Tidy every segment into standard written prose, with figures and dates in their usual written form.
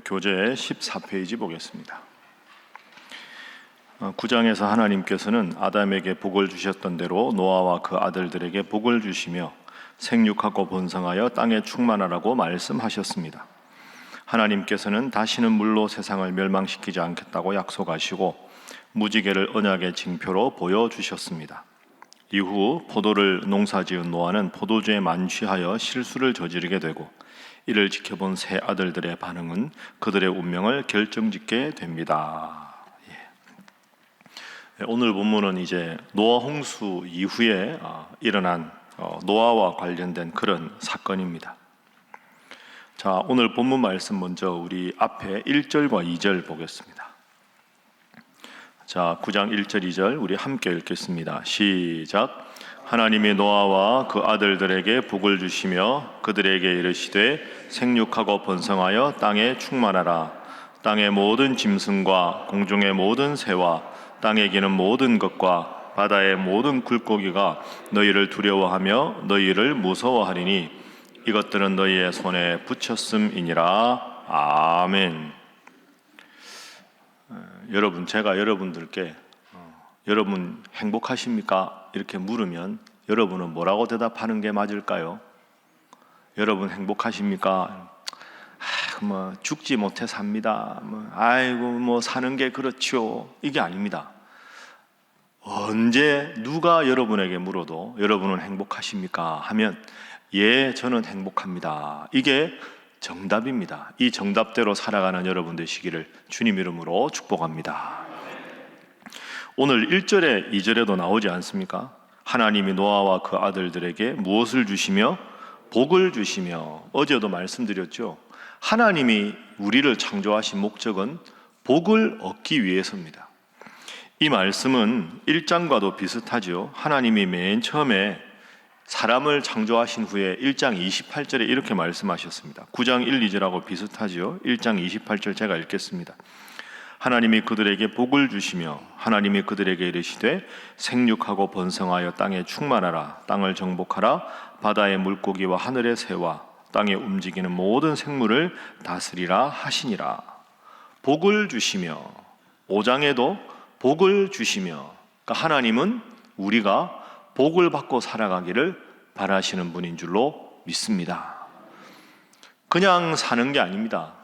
교재 14페이지 보겠습니다. 9장에서 하나님께서는 아담에게 복을 주셨던 대로 노아와 그 아들들에게 복을 주시며 생육하고 번성하여 땅에 충만하라고 말씀하셨습니다. 하나님께서는 다시는 물로 세상을 멸망시키지 않겠다고 약속하시고 무지개를 언약의 징표로 보여주셨습니다. 이후 포도를 농사지은 노아는 포도주에 만취하여 실수를 저지르게 되고 이를 지켜본 세 아들들의 반응은 그들의 운명을 결정짓게 됩니다. 오늘 본문은 이제 노아 홍수 이후에 일어난 노아와 관련된 그런 사건입니다. 자, 오늘 본문 말씀 먼저 우리 앞에 1절과 2절 보겠습니다. 자, 9장 1절 2절 우리 함께 읽겠습니다. 시작. 하나님이 노아와 그 아들들에게 복을 주시며 그들에게 이르시되 생육하고 번성하여 땅에 충만하라. 땅의 모든 짐승과 공중의 모든 새와 땅에 기는 모든 것과 바다의 모든 굴고기가 너희를 두려워하며 너희를 무서워하리니 이것들은 너희의 손에 붙였음이니라. 아멘. 여러분, 제가 여러분들께 여러분 행복하십니까? 이렇게 물으면 여러분은 뭐라고 대답하는 게 맞을까요? 여러분 행복하십니까? 죽지 못해 삽니다. 사는 게 그렇죠. 이게 아닙니다. 언제 누가 여러분에게 물어도 여러분은 행복하십니까? 하면 예, 저는 행복합니다. 이게 정답입니다. 이 정답대로 살아가는 여러분 되시기를 주님 이름으로 축복합니다. 오늘 1절에 2절에도 나오지 않습니까? 하나님이 노아와 그 아들들에게 무엇을 주시며 복을 주시며, 어제도 말씀드렸죠. 하나님이 우리를 창조하신 목적은 복을 얻기 위해서입니다. 이 말씀은 1장과도 비슷하죠. 하나님이 맨 처음에 사람을 창조하신 후에 1장 28절에 이렇게 말씀하셨습니다. 9장 1, 2절하고 비슷하죠. 1장 28절 제가 읽겠습니다. 하나님이 그들에게 복을 주시며 하나님이 그들에게 이르시되 생육하고 번성하여 땅에 충만하라. 땅을 정복하라. 바다의 물고기와 하늘의 새와 땅에 움직이는 모든 생물을 다스리라 하시니라. 복을 주시며, 5장에도 복을 주시며, 그러니까 하나님은 우리가 복을 받고 살아가기를 바라시는 분인 줄로 믿습니다. 그냥 사는 게 아닙니다.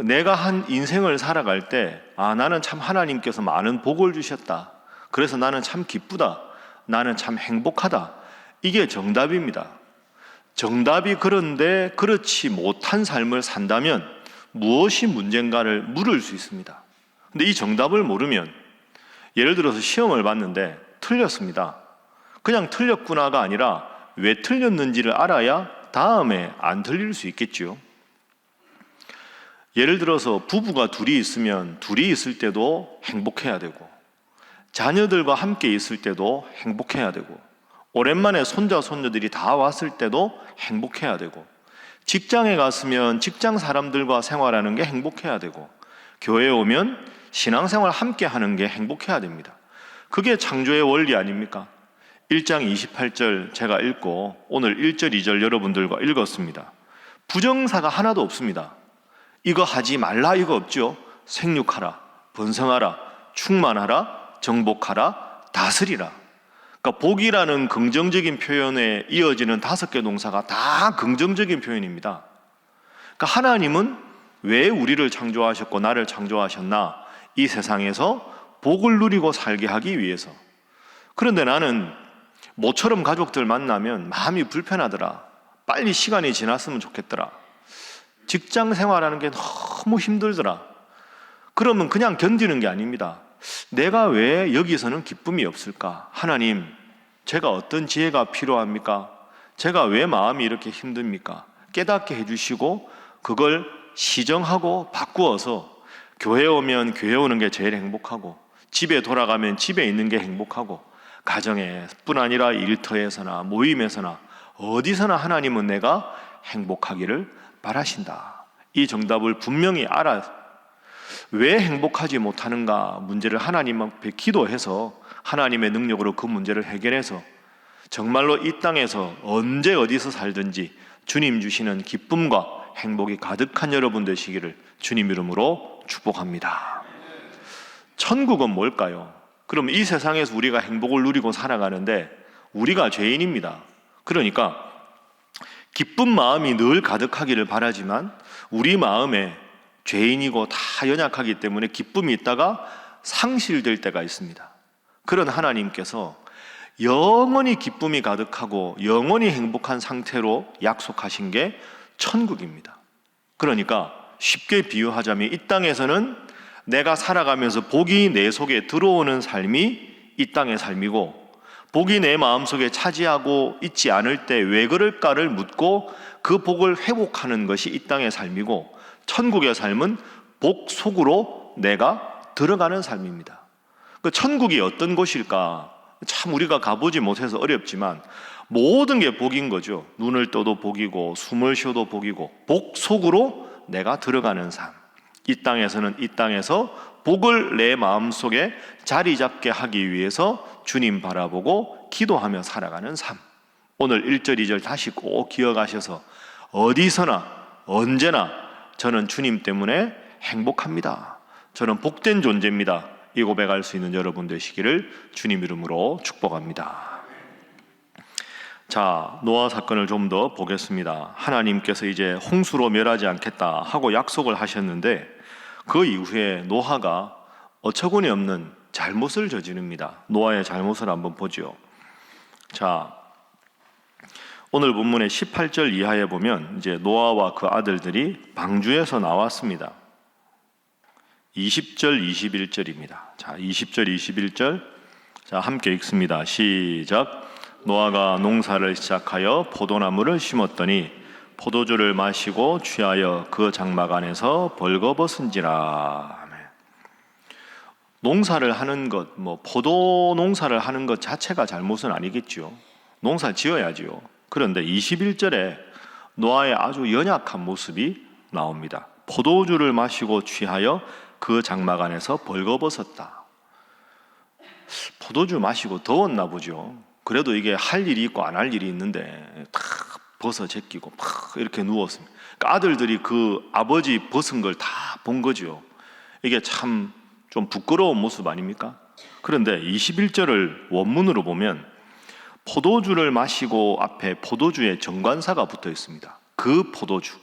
내가 한 인생을 살아갈 때 나는 참 하나님께서 많은 복을 주셨다. 그래서 나는 참 기쁘다. 나는 참 행복하다. 이게 정답입니다. 정답이 그런데 그렇지 못한 삶을 산다면 무엇이 문제인가를 물을 수 있습니다. 근데 이 정답을 모르면, 예를 들어서 시험을 봤는데 틀렸습니다. 그냥 틀렸구나가 아니라 왜 틀렸는지를 알아야 다음에 안 틀릴 수 있겠죠. 예를 들어서 부부가 둘이 있으면 둘이 있을 때도 행복해야 되고, 자녀들과 함께 있을 때도 행복해야 되고, 오랜만에 손자 손녀들이 다 왔을 때도 행복해야 되고, 직장에 갔으면 직장 사람들과 생활하는 게 행복해야 되고, 교회에 오면 신앙생활 함께 하는 게 행복해야 됩니다. 그게 창조의 원리 아닙니까? 1장 28절 제가 읽고 오늘 1절 2절 여러분들과 읽었습니다. 부정사가 하나도 없습니다. 이거 하지 말라 이거 없죠. 생육하라, 번성하라, 충만하라, 정복하라, 다스리라. 그러니까 복이라는 긍정적인 표현에 이어지는 5개 동사가 다 긍정적인 표현입니다. 그러니까 하나님은 왜 우리를 창조하셨고 나를 창조하셨나? 이 세상에서 복을 누리고 살게 하기 위해서. 그런데 나는 모처럼 가족들 만나면 마음이 불편하더라. 빨리 시간이 지났으면 좋겠더라. 직장 생활하는 게 너무 힘들더라. 그러면 그냥 견디는 게 아닙니다. 내가 왜 여기서는 기쁨이 없을까? 하나님, 제가 어떤 지혜가 필요합니까? 제가 왜 마음이 이렇게 힘듭니까? 깨닫게 해주시고 그걸 시정하고 바꾸어서 교회 오면 교회 오는 게 제일 행복하고, 집에 돌아가면 집에 있는 게 행복하고, 가정에뿐 아니라 일터에서나 모임에서나 어디서나 하나님은 내가 행복하기를 바라신다. 이 정답을 분명히 알아. 왜 행복하지 못하는가 문제를 하나님 앞에 기도해서 하나님의 능력으로 그 문제를 해결해서 정말로 이 땅에서 언제 어디서 살든지 주님 주시는 기쁨과 행복이 가득한 여러분 되시기를 주님 이름으로 축복합니다. 천국은 뭘까요? 그럼 이 세상에서 우리가 행복을 누리고 살아가는데 우리가 죄인입니다. 그러니까 기쁜 마음이 늘 가득하기를 바라지만 우리 마음에 죄인이고 다 연약하기 때문에 기쁨이 있다가 상실될 때가 있습니다. 그런 하나님께서 영원히 기쁨이 가득하고 영원히 행복한 상태로 약속하신 게 천국입니다. 그러니까 쉽게 비유하자면 이 땅에서는 내가 살아가면서 복이 내 속에 들어오는 삶이 이 땅의 삶이고, 복이 내 마음속에 차지하고 있지 않을 때 왜 그럴까를 묻고 그 복을 회복하는 것이 이 땅의 삶이고, 천국의 삶은 복 속으로 내가 들어가는 삶입니다. 그 천국이 어떤 곳일까? 참 우리가 가보지 못해서 어렵지만 모든 게 복인 거죠. 눈을 떠도 복이고 숨을 쉬어도 복이고, 복 속으로 내가 들어가는 삶. 이 땅에서는 이 땅에서 복을 내 마음속에 자리 잡게 하기 위해서 주님 바라보고 기도하며 살아가는 삶. 오늘 1절 2절 다시 꼭 기억하셔서 어디서나 언제나 저는 주님 때문에 행복합니다, 저는 복된 존재입니다, 이 고백할 수 있는 여러분 되시기를 주님 이름으로 축복합니다. 자, 노아 사건을 좀 더 보겠습니다. 하나님께서 이제 홍수로 멸하지 않겠다 하고 약속을 하셨는데 그 이후에 노아가 어처구니 없는 잘못을 저지릅니다. 노아의 잘못을 한번 보죠. 자, 오늘 본문의 18절 이하에 보면 이제 노아와 그 아들들이 방주에서 나왔습니다. 20절, 21절입니다. 자, 20절, 21절. 자, 함께 읽습니다. 시작. 노아가 농사를 시작하여 포도나무를 심었더니 포도주를 마시고 취하여 그 장막 안에서 벌거벗은지라. 아멘. 농사를 하는 것, 포도 농사를 하는 것 자체가 잘못은 아니겠죠. 농사 지어야지요. 그런데 21절에 노아의 아주 연약한 모습이 나옵니다. 포도주를 마시고 취하여 그 장막 안에서 벌거벗었다. 포도주 마시고 더웠나 보죠. 그래도 이게 할 일이 있고 안 할 일이 있는데 다 벗어 제끼고 막 이렇게 누웠습니다. 그러니까 아들들이 그 아버지 벗은 걸 다 본 거죠. 이게 참 좀 부끄러운 모습 아닙니까? 그런데 21절을 원문으로 보면 포도주를 마시고 앞에 포도주의 정관사가 붙어 있습니다. 그 포도주.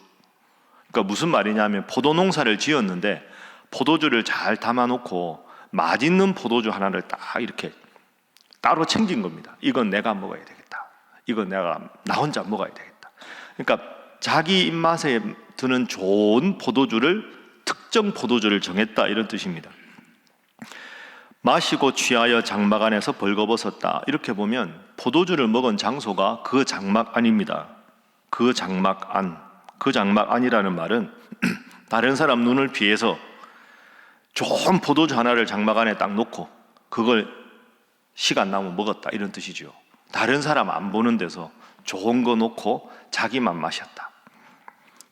그러니까 무슨 말이냐면 포도 농사를 지었는데 포도주를 잘 담아놓고 맛있는 포도주 하나를 딱 이렇게 따로 챙긴 겁니다. 이건 내가 먹어야 되겠다. 이건 내가 나 혼자 먹어야 되겠다. 그러니까 자기 입맛에 드는 좋은 포도주를, 특정 포도주를 정했다, 이런 뜻입니다. 마시고 취하여 장막 안에서 벌거벗었다. 이렇게 보면 포도주를 먹은 장소가 그 장막 안입니다. 그 장막 안. 그 장막 안이라는 말은 다른 사람 눈을 피해서 좋은 포도주 하나를 장막 안에 딱 놓고 그걸 시간 남으면 먹었다, 이런 뜻이죠. 다른 사람 안 보는 데서 좋은 거 놓고 자기만 마셨다.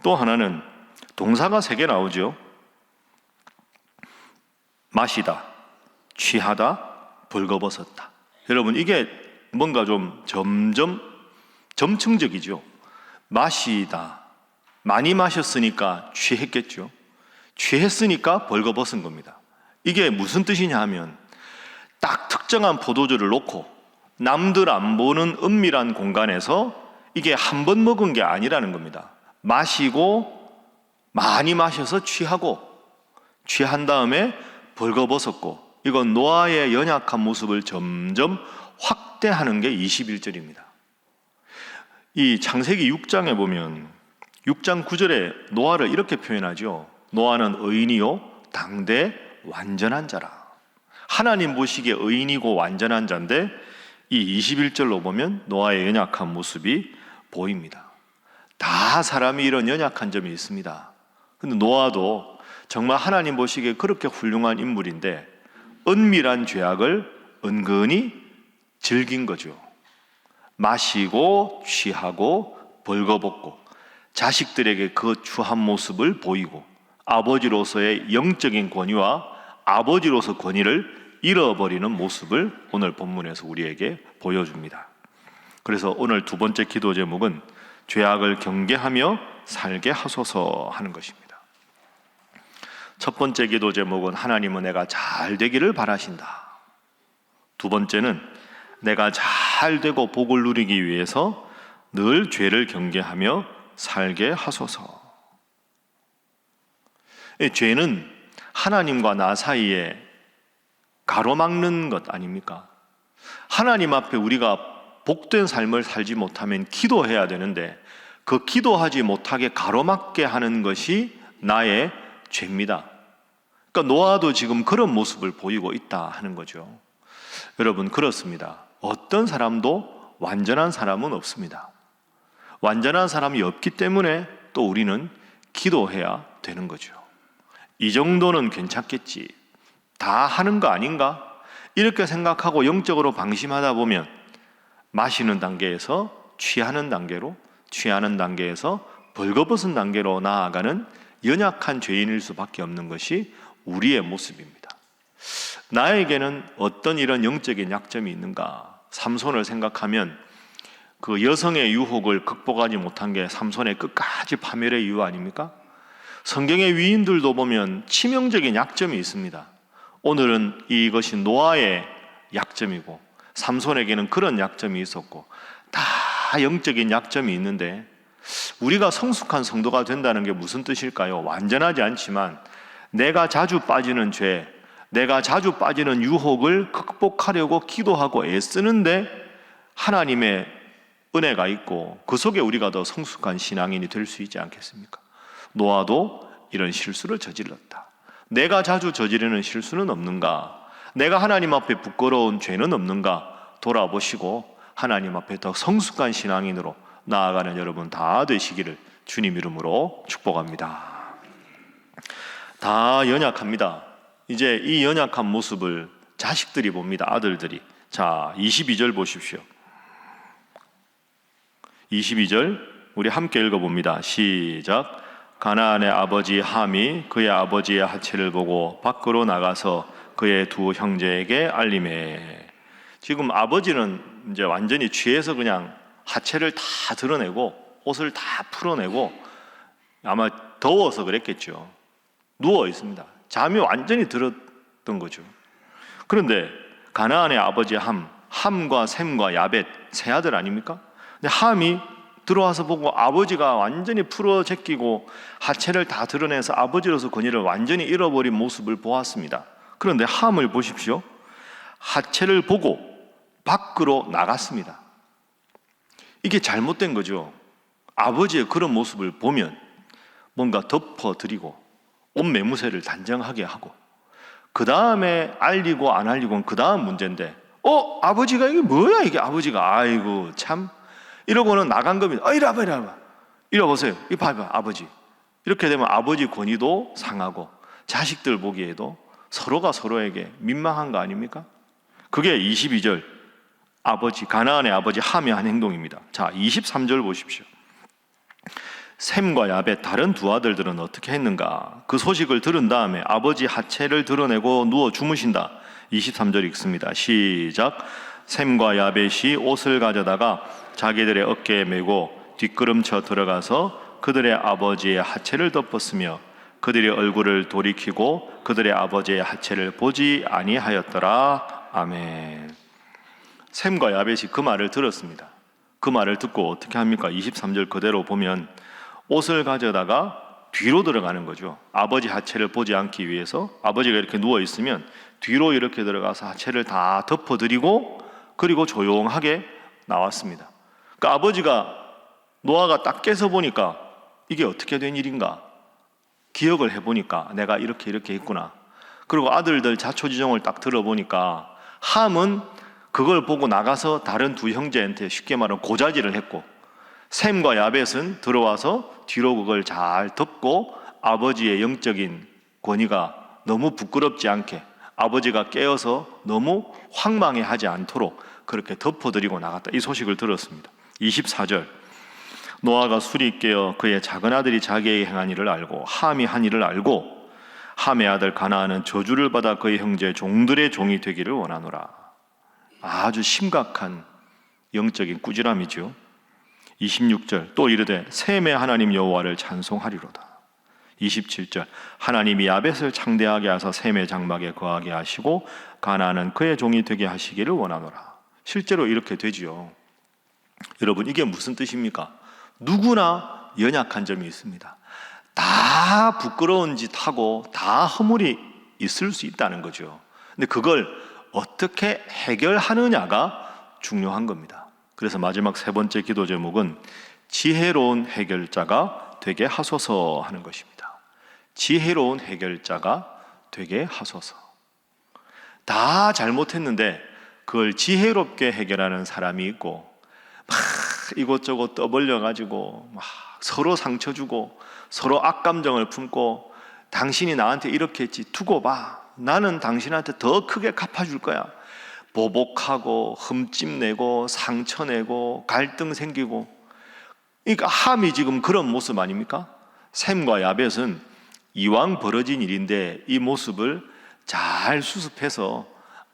또 하나는 동사가 3개 나오죠. 마시다, 취하다, 벌거벗었다. 여러분, 이게 뭔가 좀 점층적이죠. 마시다, 많이 마셨으니까 취했겠죠. 취했으니까 벌거벗은 겁니다. 이게 무슨 뜻이냐 하면 딱 특정한 포도주를 놓고 남들 안 보는 은밀한 공간에서 이게 한 번 먹은 게 아니라는 겁니다. 마시고 많이 마셔서 취하고 취한 다음에 벌거벗었고, 이건 노아의 연약한 모습을 점점 확대하는 게 21절입니다. 이 창세기 6장에 보면 6장 9절에 노아를 이렇게 표현하죠. 노아는 의인이요 당대 완전한 자라. 하나님 보시기에 의인이고 완전한 자인데 이 21절로 보면 노아의 연약한 모습이 보입니다. 다 사람이 이런 연약한 점이 있습니다. 근데 노아도 정말 하나님 보시기에 그렇게 훌륭한 인물인데 은밀한 죄악을 은근히 즐긴 거죠. 마시고 취하고 벌거벗고 자식들에게 그 추한 모습을 보이고 아버지로서의 영적인 권위와 아버지로서 권위를 잃어버리는 모습을 오늘 본문에서 우리에게 보여줍니다. 그래서 오늘 두 번째 기도 제목은 죄악을 경계하며 살게 하소서 하는 것입니다. 첫 번째 기도 제목은 하나님은 내가 잘 되기를 바라신다. 두 번째는 내가 잘 되고 복을 누리기 위해서 늘 죄를 경계하며 살게 하소서. 죄는 하나님과 나 사이에 가로막는 것 아닙니까? 하나님 앞에 우리가 복된 삶을 살지 못하면 기도해야 되는데 그 기도하지 못하게 가로막게 하는 것이 나의 죄입니다. 그러니까 노아도 지금 그런 모습을 보이고 있다 하는 거죠. 여러분, 그렇습니다. 어떤 사람도 완전한 사람은 없습니다. 완전한 사람이 없기 때문에 또 우리는 기도해야 되는 거죠. 이 정도는 괜찮겠지, 다 하는 거 아닌가? 이렇게 생각하고 영적으로 방심하다 보면 마시는 단계에서 취하는 단계로, 취하는 단계에서 벌거벗은 단계로 나아가는 연약한 죄인일 수밖에 없는 것이 우리의 모습입니다. 나에게는 어떤 이런 영적인 약점이 있는가? 삼손을 생각하면 그 여성의 유혹을 극복하지 못한 게 삼손의 끝까지 파멸의 이유 아닙니까? 성경의 위인들도 보면 치명적인 약점이 있습니다. 오늘은 이것이 노아의 약점이고 삼손에게는 그런 약점이 있었고 다 영적인 약점이 있는데 우리가 성숙한 성도가 된다는 게 무슨 뜻일까요? 완전하지 않지만 내가 자주 빠지는 죄, 내가 자주 빠지는 유혹을 극복하려고 기도하고 애쓰는데 하나님의 은혜가 있고 그 속에 우리가 더 성숙한 신앙인이 될 수 있지 않겠습니까? 노아도 이런 실수를 저질렀다. 내가 자주 저지르는 실수는 없는가? 내가 하나님 앞에 부끄러운 죄는 없는가? 돌아보시고 하나님 앞에 더 성숙한 신앙인으로 나아가는 여러분 다 되시기를 주님 이름으로 축복합니다. 다 연약합니다. 이제 이 연약한 모습을 자식들이 봅니다. 아들들이. 자, 22절 보십시오. 22절 우리 함께 읽어봅니다. 시작. 가나안의 아버지 함이 그의 아버지의 하체를 보고 밖으로 나가서 그의 두 형제에게 알림해. 지금 아버지는 이제 완전히 취해서 그냥 하체를 다 드러내고 옷을 다 풀어내고 아마 더워서 그랬겠죠. 누워 있습니다. 잠이 완전히 들었던 거죠. 그런데 가나안의 아버지 함과 셈과 야벳 세 아들 아닙니까? 근데 함이 들어와서 보고 아버지가 완전히 풀어 제끼고 하체를 다 드러내서 아버지로서 권위를 완전히 잃어버린 모습을 보았습니다. 그런데 함을 보십시오. 하체를 보고 밖으로 나갔습니다. 이게 잘못된 거죠. 아버지의 그런 모습을 보면 뭔가 덮어드리고 옷 매무새를 단정하게 하고 그 다음에 알리고 안 알리고는 그 다음 문제인데 아버지가 이게 뭐야 이게 아버지가 아이고 참 이러고는 나간 겁니다. 이리 와봐 이리 보세요. 이 봐봐 아버지. 이렇게 되면 아버지 권위도 상하고 자식들 보기에도 서로가 서로에게 민망한 거 아닙니까? 그게 22절 아버지 가나안의 아버지 함의 한 행동입니다. 자, 23절 보십시오. 셈과 야벳 다른 두 아들들은 어떻게 했는가? 그 소식을 들은 다음에 아버지 하체를 드러내고 누워 주무신다. 23절 읽습니다. 시작. 셈과 야벳이 옷을 가져다가 자기들의 어깨에 메고 뒷걸음쳐 들어가서 그들의 아버지의 하체를 덮었으며 그들의 얼굴을 돌이키고 그들의 아버지의 하체를 보지 아니하였더라. 아멘. 셈과 야벳이 그 말을 들었습니다. 그 말을 듣고 어떻게 합니까? 23절 그대로 보면 옷을 가져다가 뒤로 들어가는 거죠. 아버지 하체를 보지 않기 위해서 아버지가 이렇게 누워 있으면 뒤로 이렇게 들어가서 하체를 다 덮어드리고 그리고 조용하게 나왔습니다. 그러니까 아버지가 노아가 딱 깨서 보니까 이게 어떻게 된 일인가 기억을 해보니까 내가 이렇게 했구나. 그리고 아들들 자초지종을 딱 들어보니까 함은 그걸 보고 나가서 다른 두 형제한테 쉽게 말하면 고자질을 했고 셈과 야벳은 들어와서 뒤로 그걸 잘 덮고 아버지의 영적인 권위가 너무 부끄럽지 않게 아버지가 깨어서 너무 황망해하지 않도록 그렇게 덮어드리고 나갔다. 이 소식을 들었습니다. 24절 노아가 술이 깨어 그의 작은 아들이 자기에게 행한 일을 알고 함이 한 일을 알고 함의 아들 가나안은 저주를 받아 그의 형제 종들의 종이 되기를 원하노라. 아주 심각한 영적인 꾸지람이죠. 26절 또 이르되 셈의 하나님 여호와를 찬송하리로다. 27절 하나님이 야벳을 창대하게 하사 셈의 장막에 거하게 하시고 가나안은 그의 종이 되게 하시기를 원하노라. 실제로 이렇게 되지요. 여러분, 이게 무슨 뜻입니까? 누구나 연약한 점이 있습니다. 다 부끄러운 짓 하고 다 허물이 있을 수 있다는 거죠. 근데 그걸 어떻게 해결하느냐가 중요한 겁니다. 그래서 마지막 세 번째 기도 제목은 지혜로운 해결자가 되게 하소서 하는 것입니다. 지혜로운 해결자가 되게 하소서. 다 잘못했는데 그걸 지혜롭게 해결하는 사람이 있고, 막 이것저것 떠벌려 가지고 막 서로 상처 주고 서로 악감정을 품고, 당신이 나한테 이렇게 했지, 두고 봐, 나는 당신한테 더 크게 갚아줄 거야. 보복하고 흠집내고 상처내고 갈등 생기고. 그러니까 함이 지금 그런 모습 아닙니까? 셈과 야벳은 이왕 벌어진 일인데 이 모습을 잘 수습해서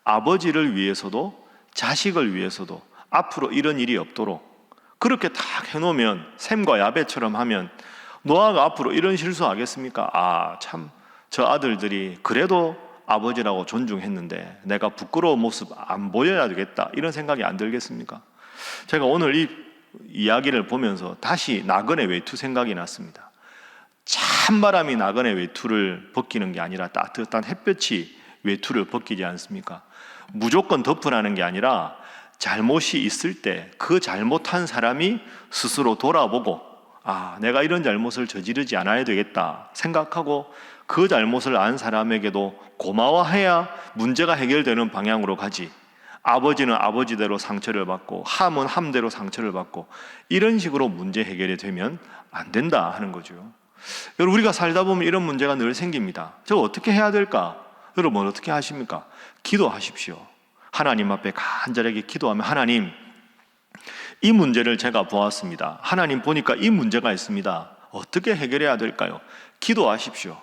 아버지를 위해서도 자식을 위해서도 앞으로 이런 일이 없도록 그렇게 딱 해놓으면, 셈과 야벳처럼 하면 노아가 앞으로 이런 실수하겠습니까? 아, 참, 저 아들들이 그래도 아버지라고 존중했는데 내가 부끄러운 모습 안 보여야 되겠다, 이런 생각이 안 들겠습니까? 제가 오늘 이 이야기를 보면서 다시 나그네 외투 생각이 났습니다. 찬바람이 나그네 외투를 벗기는 게 아니라 따뜻한 햇볕이 외투를 벗기지 않습니까? 무조건 덮으라는 게 아니라 잘못이 있을 때 그 잘못한 사람이 스스로 돌아보고, 아, 내가 이런 잘못을 저지르지 않아야 되겠다 생각하고 그 잘못을 안 사람에게도 고마워해야 문제가 해결되는 방향으로 가지, 아버지는 아버지대로 상처를 받고 함은 함대로 상처를 받고 이런 식으로 문제 해결이 되면 안 된다 하는 거죠. 여러분, 우리가 살다 보면 이런 문제가 늘 생깁니다. 저 어떻게 해야 될까? 여러분 어떻게 하십니까? 기도하십시오. 하나님 앞에 간절하게 기도하면, 하나님, 이 문제를 제가 보았습니다. 하나님, 보니까 이 문제가 있습니다. 어떻게 해결해야 될까요? 기도하십시오.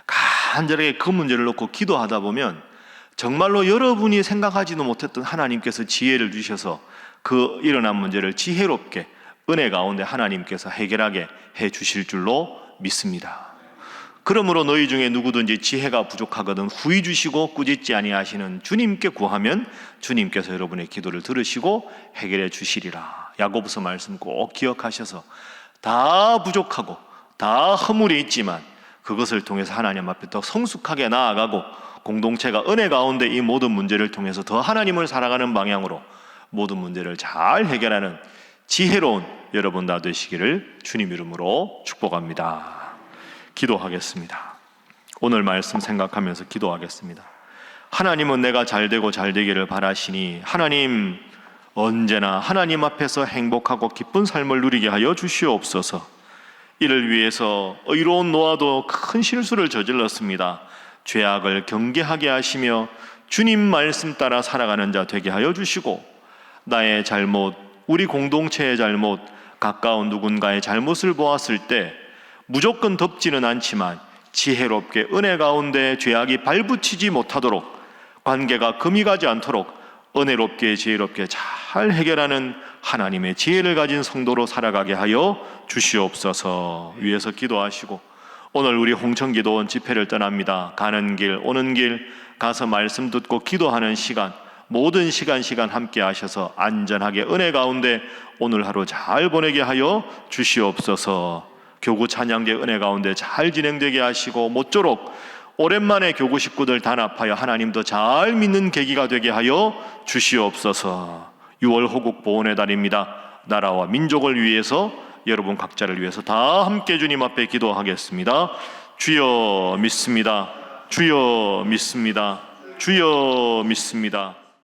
간절하게 그 문제를 놓고 기도하다 보면 정말로 여러분이 생각하지도 못했던 하나님께서 지혜를 주셔서 그 일어난 문제를 지혜롭게 은혜 가운데 하나님께서 해결하게 해 주실 줄로 믿습니다. 그러므로 너희 중에 누구든지 지혜가 부족하거든 후히 주시고 꾸짖지 아니하시는 주님께 구하면 주님께서 여러분의 기도를 들으시고 해결해 주시리라. 야고보서 말씀 꼭 기억하셔서, 다 부족하고 다 허물이 있지만 그것을 통해서 하나님 앞에 더 성숙하게 나아가고 공동체가 은혜 가운데 이 모든 문제를 통해서 더 하나님을 살아가는 방향으로 모든 문제를 잘 해결하는 지혜로운 여러분 다 되시기를 주님 이름으로 축복합니다. 기도하겠습니다. 오늘 말씀 생각하면서 기도하겠습니다. 하나님은 내가 잘되고 잘되기를 바라시니 하나님, 언제나 하나님 앞에서 행복하고 기쁜 삶을 누리게 하여 주시옵소서. 이를 위해서 의로운 노아도 큰 실수를 저질렀습니다. 죄악을 경계하게 하시며 주님 말씀 따라 살아가는 자 되게 하여 주시고, 나의 잘못, 우리 공동체의 잘못, 가까운 누군가의 잘못을 보았을 때 무조건 덮지는 않지만 지혜롭게 은혜 가운데 죄악이 발붙이지 못하도록, 관계가 금이 가지 않도록 은혜롭게 지혜롭게 잘 해결하는 하나님의 지혜를 가진 성도로 살아가게 하여 주시옵소서. 위에서 기도하시고, 오늘 우리 홍천기도원 집회를 떠납니다. 가는 길 오는 길 가서 말씀 듣고 기도하는 시간, 모든 시간 함께 하셔서 안전하게 은혜 가운데 오늘 하루 잘 보내게 하여 주시옵소서. 교구 찬양제 은혜 가운데 잘 진행되게 하시고, 모쪼록 오랜만에 교구 식구들 단합하여 하나님도 잘 믿는 계기가 되게 하여 주시옵소서. 6월 호국 보훈의 달입니다. 나라와 민족을 위해서, 여러분 각자를 위해서 다 함께 주님 앞에 기도하겠습니다. 주여 믿습니다. 주여 믿습니다. 주여 믿습니다.